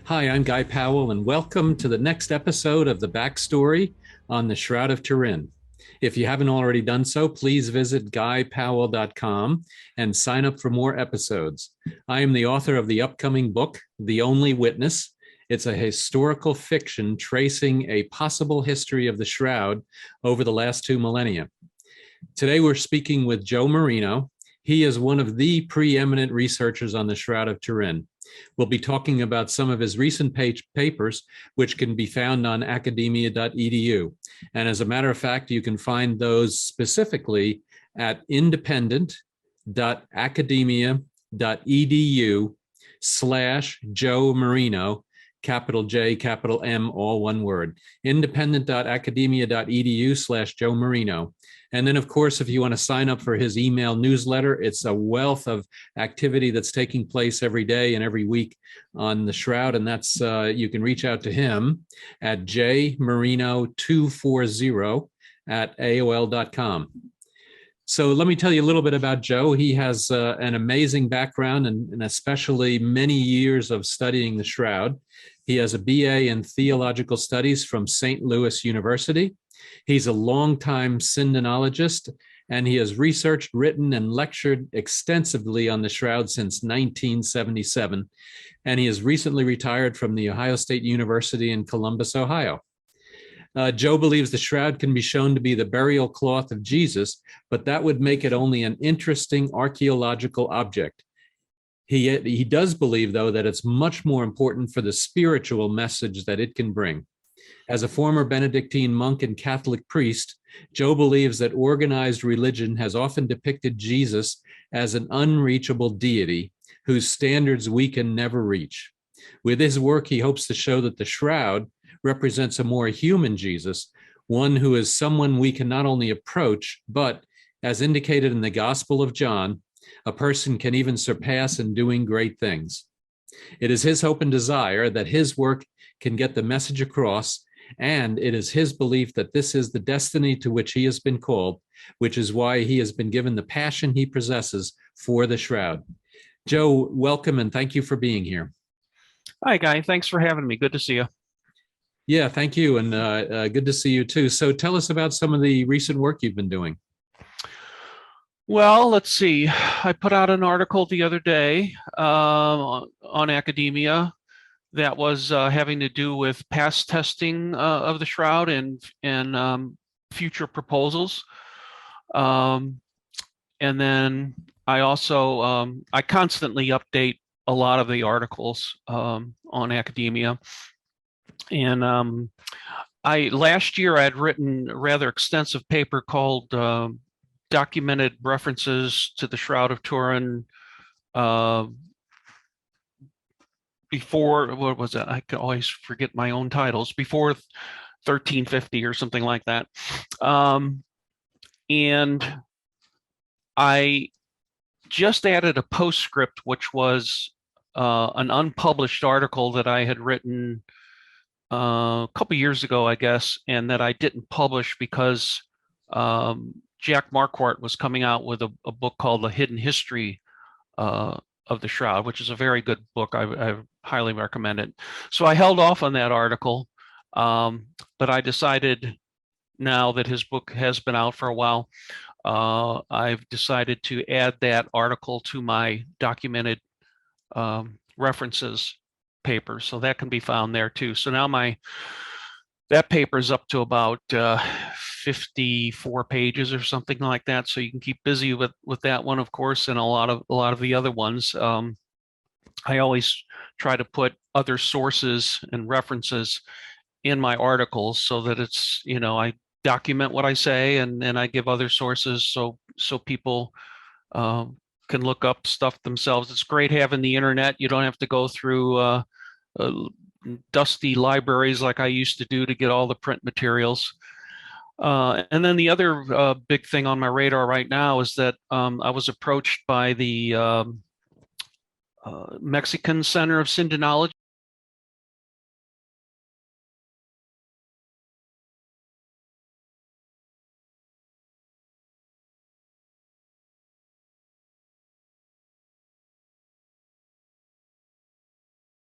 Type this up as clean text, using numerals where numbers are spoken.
Hi, I'm Guy Powell, and welcome to the next episode of the Backstory on the Shroud of Turin. If you haven't already done so, please visit guypowell.com and sign up for more episodes. I am the author of the upcoming book, The Only Witness. It's a historical fiction tracing a possible history of the Shroud over the last 2 millennia. Today, we're speaking with Joe Marino. He is one of the preeminent researchers on the Shroud of Turin. We'll be talking about some of his recent papers, which can be found on academia.edu. And as a matter of fact, you can find those specifically at independent.academia.edu/Joe Marino, capital J, capital M, all one word. Independent.academia.edu/Joe Marino. And then, of course, if you want to sign up for his email newsletter, it's a wealth of activity that's taking place every day and every week on the Shroud. And that's, you can reach out to him at jmarino240@aol.com. So let me tell you a little bit about Joe. He has an amazing background and especially many years of studying the Shroud. He has a BA in theological studies from St. Louis University. He's a longtime Sindonologist, and he has researched, written, and lectured extensively on the Shroud since 1977. And he has recently retired from the Ohio State University in Columbus, Ohio. Joe believes the Shroud can be shown to be the burial cloth of Jesus, but that would make it only an interesting archaeological object. He does believe, though, that it's much more important for the spiritual message that it can bring. As a former Benedictine monk and Catholic priest, Joe believes that organized religion has often depicted Jesus as an unreachable deity whose standards we can never reach. With his work, he hopes to show that the Shroud represents a more human Jesus, one who is someone we can not only approach, but, as indicated in the Gospel of John, a person can even surpass in doing great things. It is his hope and desire that his work can get the message across, and it is his belief that this is the destiny to which he has been called, which is why he has been given the passion he possesses for the Shroud. Joe, welcome and thank you for being here. Hi, Guy. Thanks for having me. Good to see you. Yeah, thank you, and good to see you too. So tell us about some of the recent work you've been doing. Well, let's see. I put out an article the other day on academia that was having to do with past testing of the Shroud and future proposals. And then I also I constantly update a lot of the articles on academia. And last year I'd written a rather extensive paper called Documented References to the Shroud of Turin before, what was it? I can always forget my own titles, before 1350 or something like that. And I just added a postscript, which was an unpublished article that I had written a couple years ago, I guess, and that I didn't publish because Jack Marquardt was coming out with a book called The Hidden History of the Shroud, which is a very good book. I highly recommend it. So I held off on that article, but I decided, now that his book has been out for a while, I've decided to add that article to my documented references paper, so that can be found there too. So now that paper is up to about 54 pages or something like that. So you can keep busy with that one, of course, and a lot of the other ones. I always try to put other sources and references in my articles so that it's, I document what I say and I give other sources so people can look up stuff themselves. It's great having the internet. You don't have to go through dusty libraries like I used to do to get all the print materials. And then the other big thing on my radar right now is that I was approached by the Mexican Center of Sindonology